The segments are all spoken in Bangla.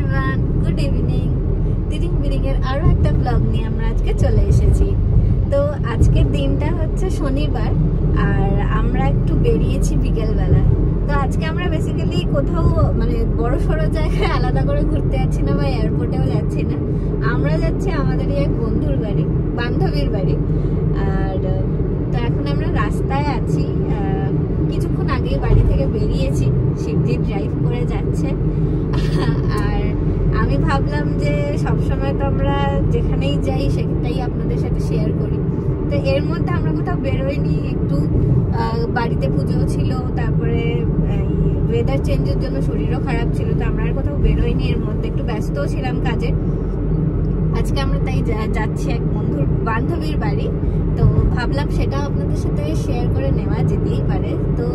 Everyone, good evening. তিরিং বিরিং এর আরো একটা ব্লগ নিয়ে আমরা আজকে চলে এসেছি। তো আজকের দিনটা হচ্ছে শনিবার, আর আমরা একটু বেরিয়েছি বিকেলবেলা। তো আজকে আমরা বেসিক্যালি কোথাও মানে বড় সড়ো জায়গায় আলাদা করে ঘুরতে যাচ্ছি না বা এয়ারপোর্টেও যাচ্ছি না। আমরা যাচ্ছি আমাদেরই এক বন্ধুর বাড়ি, বান্ধবীর বাড়ি। আর তো এখন আমরা রাস্তায় আছি, কিছুক্ষণ আগেই বাড়ি থেকে বেরিয়েছি, শিবজি ড্রাইভ করে যাচ্ছে। আর আমি ভাবলাম যে সবসময় তো আমরা যেখানেই যাই সেটাই আপনাদের সাথে শেয়ার করি। তো এর মধ্যে আমরা কোথাও বেরোইনি, একটু বাড়িতে পুজো ছিল, তারপরে ওয়েদার চেঞ্জের জন্য শরীরও খারাপ ছিল, তো আমরা আর কোথাও বেরোইনি। এর মধ্যে একটু ব্যস্তও ছিলাম কাজে। আজকে আমরা তাই যাচ্ছি এক বন্ধুর বান্ধবীর বাড়ি। তো ভাবলাম সেটা আপনাদের সাথে শেয়ার করে নেওয়া যেতেই পারে। তো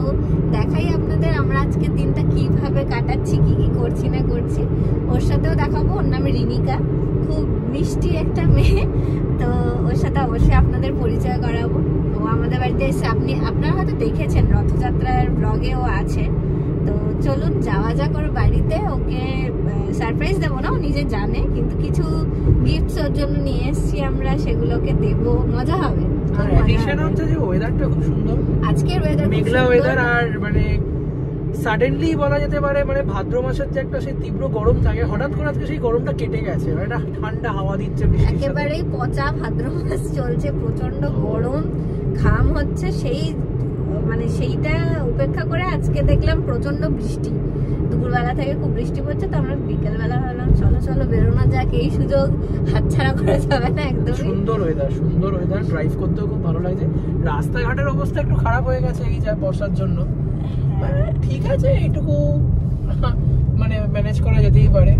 দেখাই আপনাদের আমরা আজকের দিনটা কিভাবে কাটাচ্ছি, কি কি করছি না করছি। ওর সাথেও দেখাবো। ওর নাম রিনিকা, খুব মিষ্টি একটা মেয়ে। তো ওর সাথে অবশ্যই আপনাদের পরিচয় করাবো। ও আমাদের বাড়িতে এসে আপনারা হয়তো দেখেছেন, রথযাত্রার ব্লগেও আছে। তো চলুন যাওয়া যাক ওর বাড়িতে। ওকে সারপ্রাইজ দেবো না, ও নিজে জানে, কিন্তু কিছু গিফটস ওর জন্য নিয়ে এসেছি আমরা, সেগুলোকে দেবো, মজা হবে। এডিশন হচ্ছে যে ওয়েদারটা খুব সুন্দর, আজকের ওয়েদার মেঘলা ওয়েদার। আর মানে সাডেনলি বলা যেতে পারে মানে ভাদ্র মাসের যে একটা সেই তীব্র গরম থাকে, হঠাৎ করে আজকে সেই গরমটা কেটে গেছে, একটা ঠান্ডা হাওয়া দিচ্ছে। একেবারেই পচা ভাদ্র মাস চলছে, প্রচন্ড গরম, ঘাম হচ্ছে, সেই মানে সেইটা উপেক্ষা করে আজকে দেখলাম প্রচন্ড বৃষ্টি। দুপুরবেলা থেকে খুব বৃষ্টি পড়ছে, তো আমরা বিকেলবেলা ভাবলাম চলো চলো বেরোনো যাক, এই সুযোগ হাতছাড়া করা যাবে না। একদম সুন্দর ওয়েদার, সুন্দর ওয়েদার, ড্রাইভ করতেও খুব ভালো লাগছে। রাস্তাঘাটের অবস্থা একটু খারাপ হয়ে গেছে এই যা বর্ষার জন্য, ঠিক আছে এইটুকু মানে ম্যানেজ করা যেতেই পারে।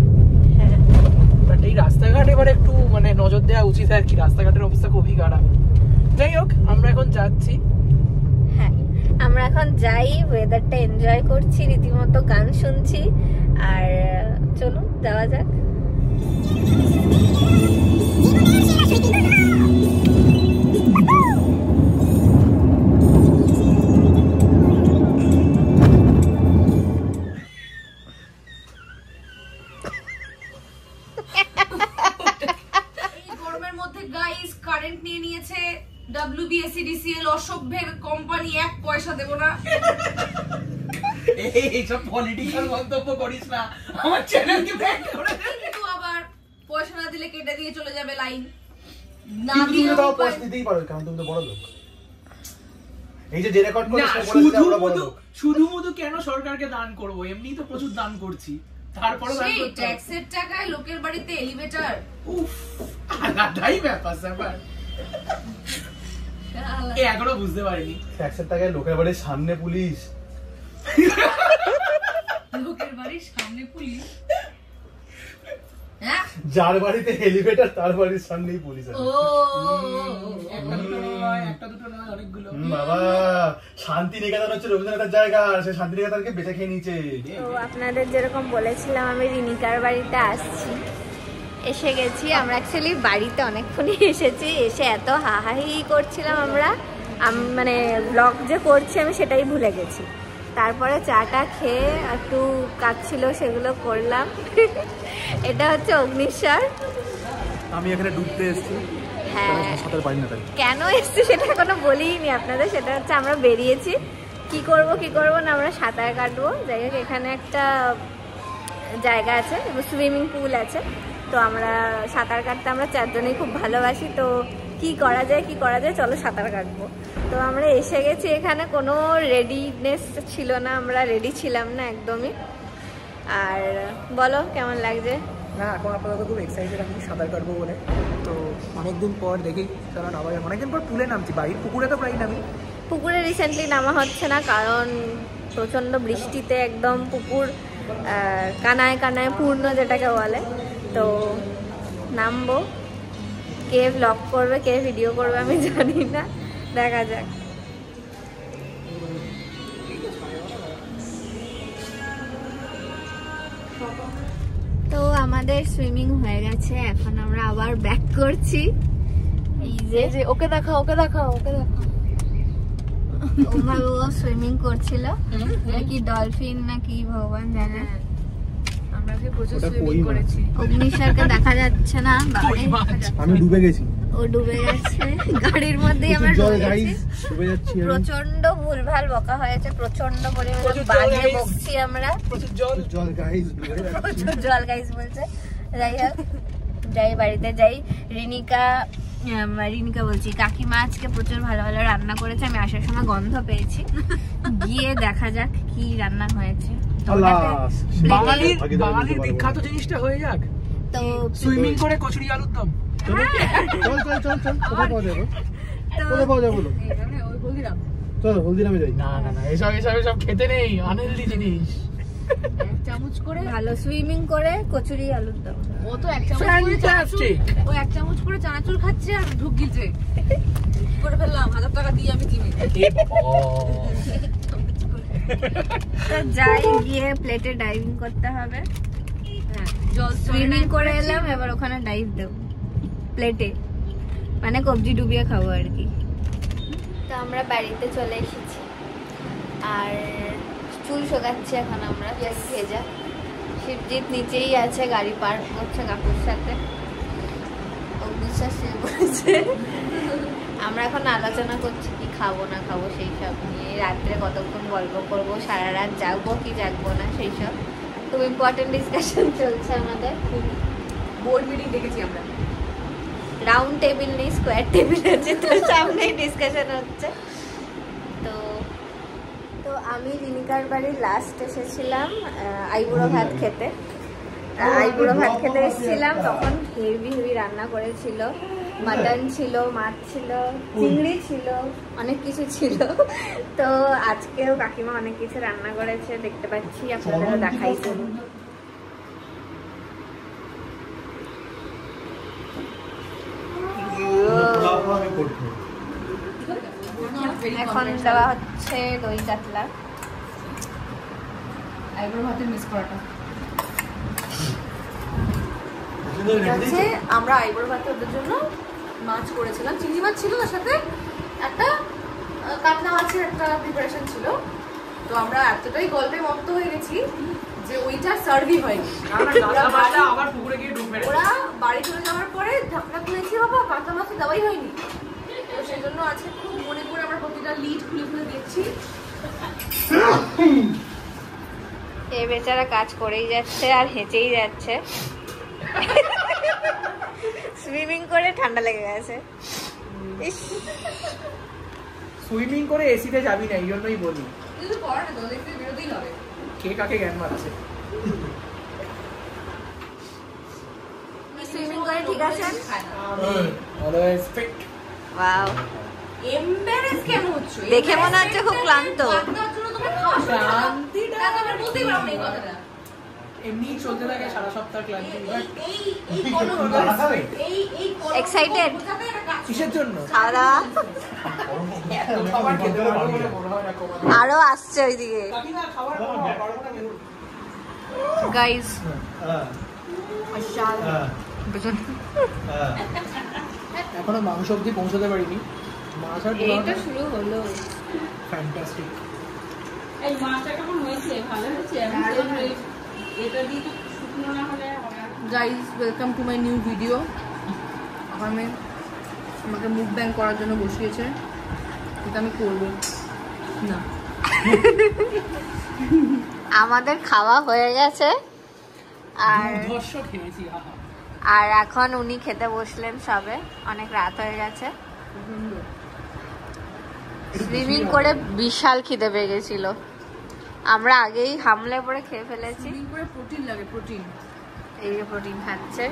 বাট এই রাস্তাঘাট এবার একটু মানে নজর দেওয়া উচিত আর কি, রাস্তাঘাটের অবস্থা খুবই খারাপ। যাই হোক, আমরা এখন যাচ্ছি। হ্যাঁ, আমরা এখন যাই, ওয়েদারটা এনজয় করছি, রীতিমতো গান শুনছি। আর চলুন যাওয়া যাক। কারেন্ট নিয়ে নিয়েছে WBSCDCL, অসভ্যের কোম্পানি, এক পয়সা দেব না। এইসব পলিটিক্যাল মন্তব্য করিস না, আমার চ্যানেলকে ব্যাক করে দে। কিন্তু আবার পয়সা না দিলে কেটে দিয়ে চলে যাবে লাইন। না দিয়ে দাও, পয়সা দিতেই পারো, কারণ তুমি তো বড় লোক। এই যে রেকর্ড করে শুধু কেন সরকারকে দান করব, এমনি তো প্রচুর দান করছি, তারপরে সেই ট্যাক্সের টাকায় লোকের বাড়িতে এলিভেটর। উফ, আলাদাই ব্যাপার স্যাপার। এখনো বুঝতে পারিনি, ট্যাক্সের টাকায় লোকের বাড়ির সামনে পুলিশ। লোকের বাড়ির সামনে পুলিশ? যার বাড়িতে এলিভেটর তার বাড়ির সামনেই পুলিশ আছে। একটা দুটো নয়, অনেকগুলো। বাবা, শান্তিনিকেতন হচ্ছে রবীন্দ্রনাথের জায়গা, সে শান্তিনিকেতনকে বেঁচে খেয়ে নিয়েছে। তো আপনাদের যেরকম বলেছিলাম, আমি রিনিকার বাড়িতে আসছি, এসে গেছি। আমরা অ্যাকচুয়ালি বাড়িতে অনেকক্ষণই এসেছি, এসে এত হাহাহি করছিলাম আমরা, মানে ব্লগ যে করছি আমি সেটাই ভুলে গেছি। তারপরে চাটা খেয়ে একটু কাজ ছিল সেগুলো করলাম। এটা হচ্ছে অগ্নিশ্বর। আমি এখানে ডুবতে এসেছি। হ্যাঁ, কেন এসছি সেটা এখনো বলিনি আপনাদের। সেটা হচ্ছে আমরা বেরিয়েছি, কি করব না, আমরা সাঁতার কাটবো। যাই হোক, এখানে একটা জায়গা আছে, সুইমিং পুল আছে। তো আমরা সাঁতার কাটতে আমরা চারজনেই খুব ভালোবাসি। তো কি করা যায় চলো সাঁতার কাটবো। তো আমরা এসে গেছি, এখানে কোনো রেডিনেস ছিল না, আমরা রেডি ছিলাম না একদমই। আর বলো কেমন লাগছে? না, এখন আপাতত খুব এক্সাইটেড আমি সাঁতার কাটবো বলে। তো অনেকদিন পর দেখি, কারণ আবার অনেকদিন পর পুলে নামছি, বাড়ির পুকুরে তো প্রায় নামি। পুকুরে রিসেন্টলি নামা হচ্ছে না, কারণ প্রচণ্ড বৃষ্টিতে একদম পুকুর কানায় কানায় পূর্ণ যেটাকে বলে। তো নামবো, কে ব্লগ করবে কে ভিডিও করবে আমি জানি না, দেখা যাক। তো আমাদের সুইমিং হয়ে গেছে, এখন আমরা আবার ব্যাক করছি। এই যে ওকে দেখাও ওভাবে ও সুইমিং করছিল, কি ডলফিন না কি ভগবান জানে। আমরা আজকে প্রচুর সুইমিং করেছি। অগ্নিশারকে দেখা যাচ্ছে না বাইরে, আমি ডুবে গেছি, ও ডুবে গেছে গাড়ির মধ্যেই। আমরা জল গাইস ডুবে যাচ্ছি। প্রচন্ড ভুলভাল বকা হয়েছে, প্রচন্ড পরিমাণে বাজে বকছি আমরা। প্রচুর জল জল গাইস প্রচুর জল গাইস বলছে। যাই হোক, যাই বাড়িতে যাই। রিনিকা বলছি, কাকিমা আজকে প্রচুর ভালো ভালো রান্না করেছে। আমি আসার সময় গন্ধ পেয়েছি, গিয়ে দেখা যাক কি রান্না হয়েছে। বাঙালির বিখ্যাত জিনিসটা হয়ে যাক, তো সুইমিং করে কচুরি আলুর দম। চল চল চল, কোথায় পাওয়া যাবে? কোথায় পাওয়া যাবে বলো? এখানে ওই হলদিরাম। চলো হলদিরামে যাই। না না না, এসব খেতে নেই, আনহেলদি জিনিস। এক চামচ করে ভালো সুইমিং করে কচুরি আলুর দম। ও তো এক চামচ করে Fantastic! ও এক চামচ করে চানাচুর খাচ্ছে আর ঢুক গিলছে। কি করে ফেললাম? 1000 টাকা দিয়ে আমি জিমে। তো যাই, গিয়ে প্লেটে ডাইভিং করতে হবে। হ্যাঁ, জল সুইমিং করে এলাম, এবার ওখানে ডাইভ দেব প্লেটে, মানে কবজি ডুবিয়ে খাবো আর কি। তো আমরা বাড়িতে চলে এসেছি আর চুল শোকাচ্ছি এখন আমরা, ভেজা। শিবজিৎ নিচেই আছে, গাড়ি পার্ক করছে কাকুর সাথে। অগ্নিশ্বাস শুরু করেছে। আমরা এখন আলোচনা করছি কি খাবো না খাবো সেই সব নিয়ে, রাত্রে কতক্ষণ গল্প করবো, সারা রাত জাগবো কি জাগবো না সেই সব। খুব ইম্পর্টেন্ট ডিসকাশন চলছে আমাদের। বোর্ড মিটিং দেখেছি আমরা। রাউন্ড টেবিল নেই, স্কোয়ার টেবিল আছে, তো সামনেই ডিসকাশন হচ্ছে। তো আমি রিনিকার বাড়ির লাস্ট এসেছিলাম আইবুড়ো ভাত খেতে। আইবুড়ো ভাত খেতে এসেছিলাম, তখন হেভি রান্না করেছিল। মাটন ছিল, মাছ ছিল, চিংড়ি ছিল, অনেক কিছু ছিল। তো আজকেও কাকিমা অনেক কিছু রান্না করেছে, দেখতে পাচ্ছি, আপনাদেরও দেখাইছে। এখন দেওয়া হচ্ছে দই কাতলা। আইবুড়ো ভাতের মিস করাটা হচ্ছে, আমরা আইবুড়ো ভাতে ওদের জন্য মাছ করেছিলাম, চিংড়ি মাছ ছিল, তার সাথে একটা কাতলা মাছের একটা প্রিপারেশন ছিল। তো আমরা এতটাই গল্পে মত্ত হয়ে গেছি যে ওইটা সার্ভই হয়নি। আবার পুকুরে গিয়ে ডুব মেরেছে। ওরা বাড়ি চলে যাওয়ার পরে ঢাকনা খুলেছি, বাবা কাতলা মাছ দেওয়াই হয়নি। তো সেই জন্য আজকে খুব মনে করে আমরা প্রতিটা লিড খুলে খুলে দেখছি। এ বেচারা কাজ করেই যাচ্ছে আর হেঁচেই যাচ্ছে। সুইমিং করে ঠান্ডা লেগে গেছে। সুইমিং করে এসিতে যাবি না, এই জন্যই বলি। কিন্তু কর না, তো দেখতে বেরোতেই হবে। কে কাকে জ্ঞান মারছে? সুইমিং করে ঠিক আছেন? Always fit. ওয়াও, এমবারেস কেন হচ্ছে? দেখে মনে হচ্ছে খুব ক্লান্ত। ক্লান্তিটা আমরা বলতেই পারবো না এই কথাটা। এমনি চলতে থাকে সারা সপ্তাহ ক্লান্তি। Excited? কিসের জন্য? খাওয়া দাওয়া খাবার খেতে পারবো বলে মনে হয় না কমানো। আরো আসছে ওইদিকে। কাকিমা খাবার গাইস, এখনো মাংস অব্দি পৌঁছতে পারিনি। মাছ আর এইটা শুরু হলো। ফ্যান্টাস্টিক। এই মাছটা কেমন হয়েছে? ভালো হয়েছে? এটা দিয়ে তো শুকনো না হলে guys, welcome to my new video. আমাকে মুখ ব্যাং করার জন্য বসিয়েছে, এটা আমি করবো না। আমাদের খাওয়া হয়ে গেছে আর খেয়েছি। আর এখন উনি খেতে বসলেন সবে, অনেক রাত হয়ে গেছে। সুইমিং করে বিশাল খিদে পেয়ে গেছিল, আমরা আগেই হামলে পরে খেয়ে ফেলেছি। সুইমিং করে প্রোটিন লাগে, প্রোটিন। এই যে প্রোটিন খাচ্ছে,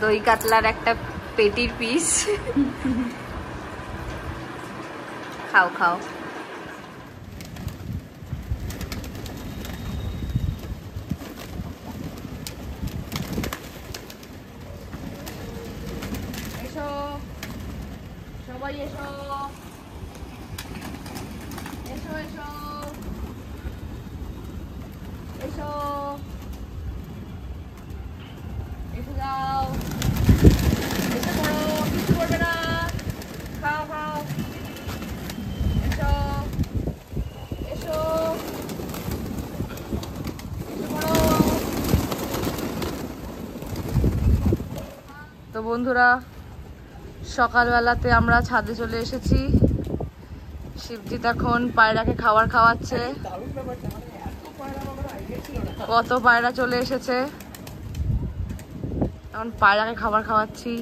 দই কাতলার একটা পেটির পিস। খাও খাও। এসো সবাই, এসো এসো এসো এসো এসো, যাও, এসে পড়ো, কিছু করবে না, খাও খাও, এসো এসো এসে পড়ো। বন্ধুরা সকালবেলাতে আমরা ছাদে চলে এসেছি। শিবজিৎ এখন পায়রাকে খাবার খাওয়াচ্ছে। কত পায়রা চলে এসেছে, এখন পায়রাকে খাবার খাওয়াচ্ছি।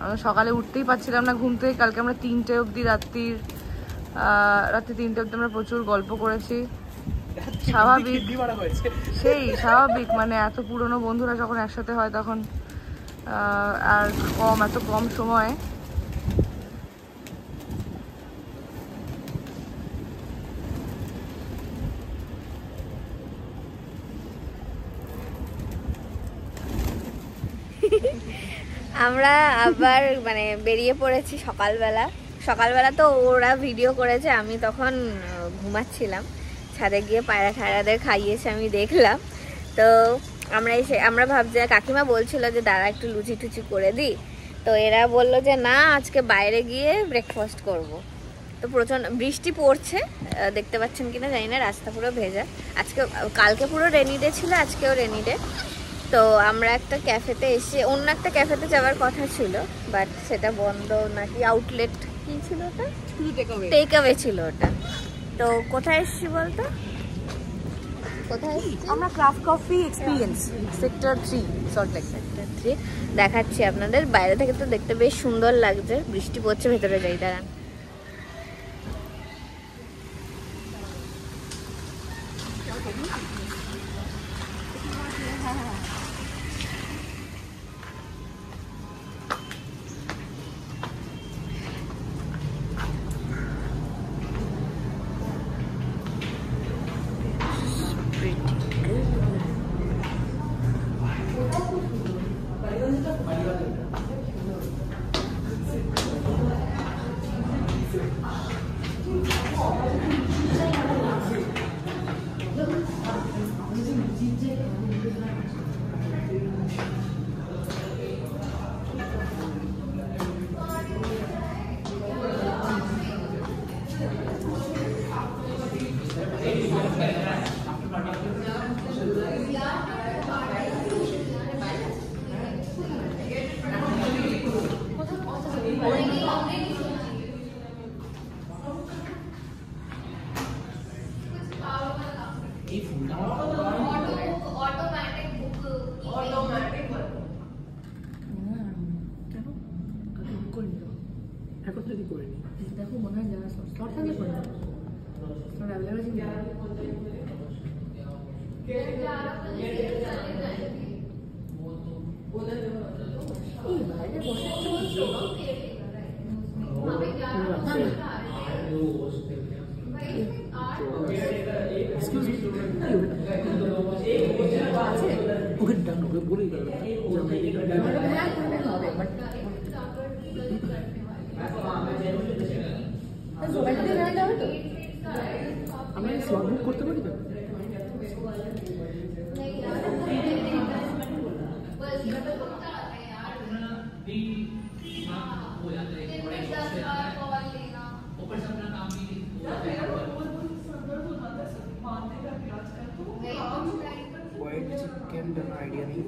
আমরা সকালে উঠতেই পারছিলাম না ঘুম থেকে। কালকে আমরা 3টে অবধি রাত্রি 3টে অবধি আমরা প্রচুর গল্প করেছি। স্বাভাবিক, সেই স্বাভাবিক, মানে এত পুরনো বন্ধুরা যখন একসাথে হয় তখন আর এত কম সময়ে। আমরা আবার মানে বেরিয়ে পড়েছি সকালবেলা তো ওরা ভিডিও করেছে, আমি তখন ঘুমাচ্ছিলাম। ছাদে গিয়ে পায়রা ঠায়রাদের খাইয়েছে আমি দেখলাম। তো আমরা ভাবছি, কাকিমা বলছিল যে দাঁড়া একটু লুচি টুচি করে দিই। তো এরা বললো যে না, আজকে বাইরে গিয়ে ব্রেকফাস্ট করব। তো প্রচণ্ড বৃষ্টি পড়ছে, দেখতে পাচ্ছেন কিনা জানি না, রাস্তা পুরো ভেজা। কালকে পুরো রেনি ডে ছিল, আজকেও রেনি ডে। তো আমরা একটা ক্যাফেতে এসে, অন্য একটা ক্যাফেতে যাওয়ার কথা ছিল, বাট সেটা বন্ধ নাকি, আউটলেট কি ছিল ওটা, টেক অ্যাওয়ে ছিল ওটা। তো কোথায় এসেছি বলতো, কোথায় এসেছি আমরা? Craft coffee experience, sector 3 Salt Lake. Sector 3 দেখাচ্ছি আপনাদের। বাইরে থেকে তো দেখতে বেশ সুন্দর লাগছে, বৃষ্টি পড়ছে, ভেতরে যাই দাঁড়ান। দেখো মনে হয় যারা শর্ট থাকে করে ওকে ডান ওকে বলেই গেল আমি স্লট বুক করতে পারি তো? হোয়াইট চিকেন আইডিয়া নেই,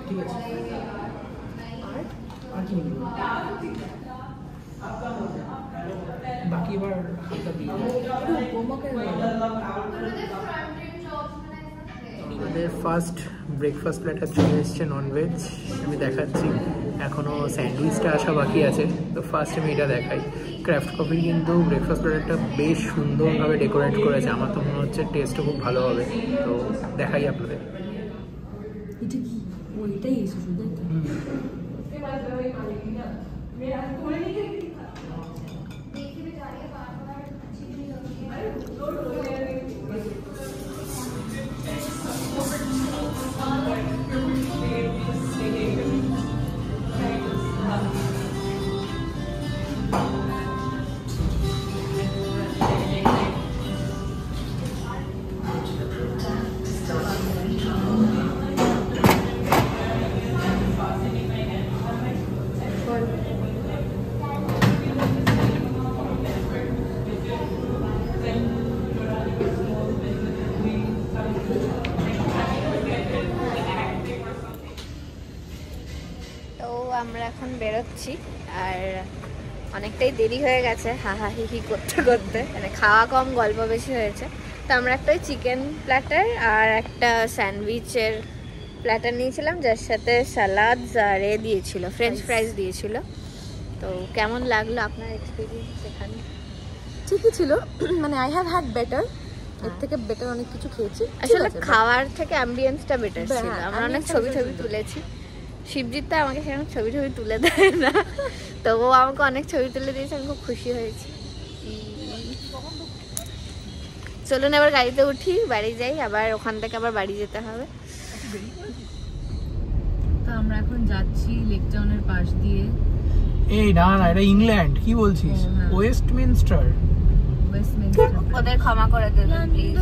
ঠিক আছে। আর কি নিব বাকি এবার হালকা দিয়ে আমাদের ফার্স্ট ব্রেকফাস্ট প্ল্যাটার চলে এসছে ননভেজ। আমি দেখাচ্ছি, এখনও স্যান্ডউইচটা আসা বাকি আছে। তো ফার্স্ট আমি এটা দেখাই। ক্রাফট কফি কিন্তু ব্রেকফাস্ট প্ল্যাটারটা বেশ সুন্দরভাবে ডেকোরেট করেছে, আমার তো মনে হচ্ছে টেস্টও খুব ভালো হবে। তো দেখাই আপনাদের। এটা কি ওইটাই এসে শুধু এখন বেরোচ্ছি, আর অনেকটাই দেরি হয়ে গেছে হাহা হিহি করতে করতে, মানে খাওয়া কম গল্প বেশি হয়েছে। তো আমরা একটা চিকেন প্ল্যাটার আর একটা স্যান্ডউইচের প্ল্যাটার নিয়েছিলাম, যার সাথে স্যালাড আর দিয়েছিল, ফ্রেঞ্চ ফ্রাইজ দিয়েছিল। তো কেমন লাগলো আপনার এক্সপিরিয়েন্স এখানে? ঠিকই ছিল, মানে আই হ্যাভ হ্যাড বেটার, এর থেকে বেটার অনেক কিছু খেয়েছি। আসলে খাওয়ার থেকে অ্যাম্বিয়েন্সটা বেটার ছিল। আমরা অনেক ছবি তুলেছি, শিবজিৎটা আমাকে সেরকম ছবি তুলে দেয় না, তবুও আমাকে অনেক ছবি তুলে দিয়েছে, আমি খুব খুশি হয়েছি। চলুন এবার গাড়িতে উঠি, বাড়ি যাই, আবার ওখান থেকে আবার বাড়ি যেতে হবে। তো আমরা এখন যাচ্ছি লেক টাউনের পাশ দিয়ে। এই না এটা ইংল্যান্ড, কি বলছিস? ওয়েস্টমিনস্টার। ওদের ক্ষমা করে দেবেন প্লিজ।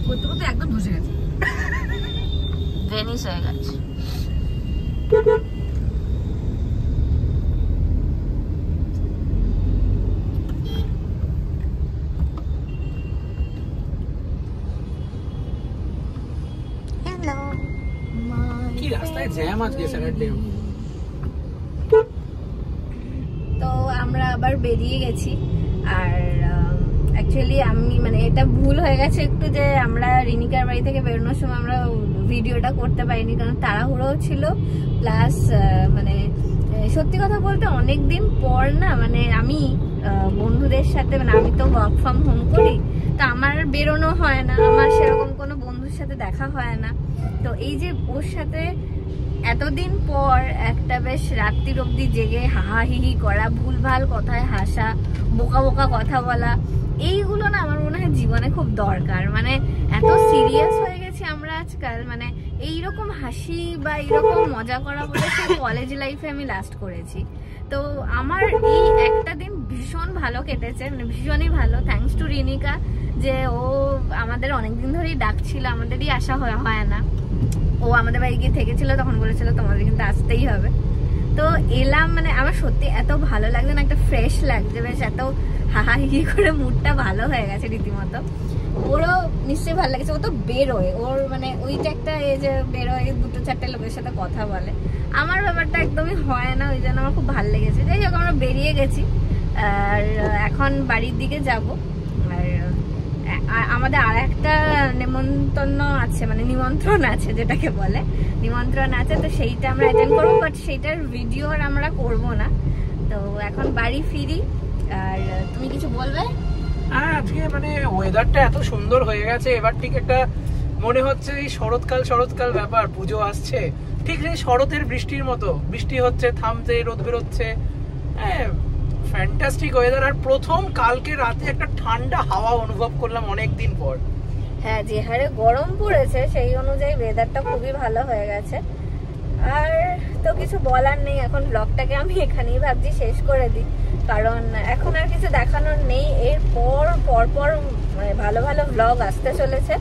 করতে করতে একদম বসে গেছে, ভেনিস হয়ে গেছে। কি রাস্তায় জ্যাম আজকে স্যাটারডে। তো আমরা আবার বেরিয়ে গেছি, আর অ্যাকচুয়ালি আমি মানে এটা ভুল হয়ে গেছে একটু, যে আমরা রিনিকার বাড়ি থেকে বেরোনোর সময় আমরা ভিডিওটা করতে পারিনি, কারণ তাড়াহুড়োও ছিল, প্লাস মানে সত্যি কথা বলতে অনেকদিন পর না, মানে আমি বন্ধুদের সাথে, মানে আমি তো ওয়ার্ক ফ্রম হোম করি, তো আমার বেরোনো হয় না, আমার সেরকম কোনো বন্ধুর সাথে দেখা হয় না। তো এই যে ওর সাথে এতদিন পর একটা বেশ রাত্রির অবধি জেগে হাহাহিহি করা, ভুলভাল কথায় হাসা, বোকা বোকা কথা বলা, এইগুলো না আমার মনে হয় জীবনে খুব দরকার। মানে এত সিরিয়াস হয়ে গেছি আমরা আজকাল, মানে এইরকম হাসি বা এইরকম মজা করা বলে কলেজ লাইফে আমি লাস্ট করেছি। তো আমার এই একটা দিন ভীষণ ভালো কেটেছে, মানে ভীষণই ভালো, থ্যাঙ্কস টু রিনিকা, যে ও আমাদের অনেকদিন ধরেই ডাকছিল, আমাদেরই আসা হয় না। ও আমাদের বাড়ি গিয়ে থেকেছিল, তখন বলেছিল তোমাদের কিন্তু আসতেই হবে। তো এলাম, মানে আমার সত্যি এত ভালো লাগছে না, একটা ফ্রেশ লাগছে, বেশ এত হাহাহি করে মুডটা ভালো হয়ে গেছে রীতিমতো। ওরও নিশ্চয়ই ভালো লাগছে, ও তো বেরোয়, ওর মানে ওইটা একটা এই যে বেরোয় 2-4টে লোকের সাথে কথা বলে, আমার ব্যাপারটা একদমই হয় না, ওই জন্য আমার খুব ভালো লেগেছে। যাই হোক আমরা বেরিয়ে গেছি, আর এখন বাড়ির দিকে যাব। আর আমাদের আর একটা নিমন্ত্রণ আছে, মানে নিমন্ত্রণ আছে যেটাকে বলে, নিমন্ত্রণ আছে, তো সেইটা আমরা অ্যাটেন্ড করবো, বাট সেইটার ভিডিও আর আমরা করবো না। তো এখন বাড়ি ফিরি। আর তুমি কিছু বলবে? হ্যাঁ, আজকে মানে ওয়েদারটা এত সুন্দর হয়ে গেছে, এবার ঠিক একটা মনে হচ্ছে এই শরৎকাল ব্যাপার, পুজো আসছে, ঠিক সেই শরতের বৃষ্টির মতো, বৃষ্টি হচ্ছে, থামছে, রোদ বেরোচ্ছে, হ্যাঁ ফ্যান্টাস্টিক ওয়েদার। আর প্রথম কালকে রাতে একটা ঠান্ডা হাওয়া অনুভব করলাম অনেকদিন পর। হ্যাঁ, যে হারে গরম পড়েছে সেই অনুযায়ী ওয়েদারটা খুবই ভালো হয়ে গেছে। আর তো কিছু বলার নেই, এখন ব্লগটাকে আমি এখানেই ভাবছি শেষ করে দিই, কারণ এখন আর কিছু দেখানোর নেই। এরপর পরপর মানে ভালো ভালো ব্লগ আসতে চলেছে।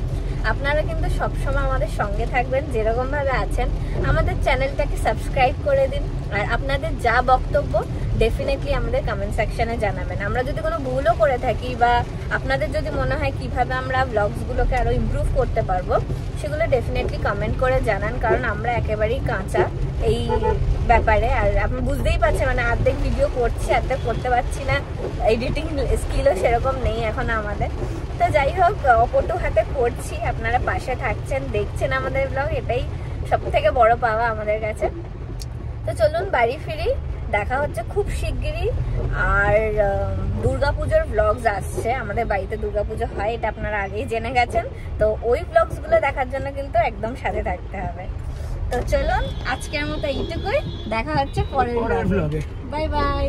আপনারা কিন্তু সবসময় আমাদের সঙ্গে থাকবেন, যেরকম ভাবে আছেন। আমাদের চ্যানেলটাকে সাবস্ক্রাইব করে দিন, আর আপনাদের যা বক্তব্য ডেফিনেটলি আমাদের কমেন্ট সেকশনে জানাবেন। আমরা যদি কোনো ভুলও করে থাকি, বা আপনাদের যদি মনে হয় কিভাবে আমরা ব্লগসগুলোকে আরো ইমপ্রুভ করতে পারবো, সেগুলো ডেফিনেটলি কমেন্ট করে জানান, কারণ আমরা একেবারেই কাঁচা এই ব্যাপারে। আর আপনি বুঝতেই পারছেন, মানে অর্ধেক ভিডিও করছি, অর্ধেক করতে পারছি না, এডিটিং স্কিলও সেরকম নেই এখন আমাদের। তো যাই হোক, অপটু হাতে করছি, আপনারা পাশে থাকছেন, দেখছেন আমাদের ব্লগ, এটাই সব থেকে বড় পাওয়া আমাদের কাছে। তো চলুন বাড়ি ফিরি, দেখা হচ্ছে খুব শিগগিরই। আর দুর্গাপুজোর ব্লগস আসছে, আমাদের বাড়িতে দুর্গাপুজো হয়, এটা আপনারা আগেই জেনে গেছেন। তো ওই ব্লগসগুলো দেখার জন্য কিন্তু একদম সাথে থাকতে হবে। তো চলুন আজকের মতো এইটুকুই, দেখা হচ্ছে পরের ব্লগে। Bye bye.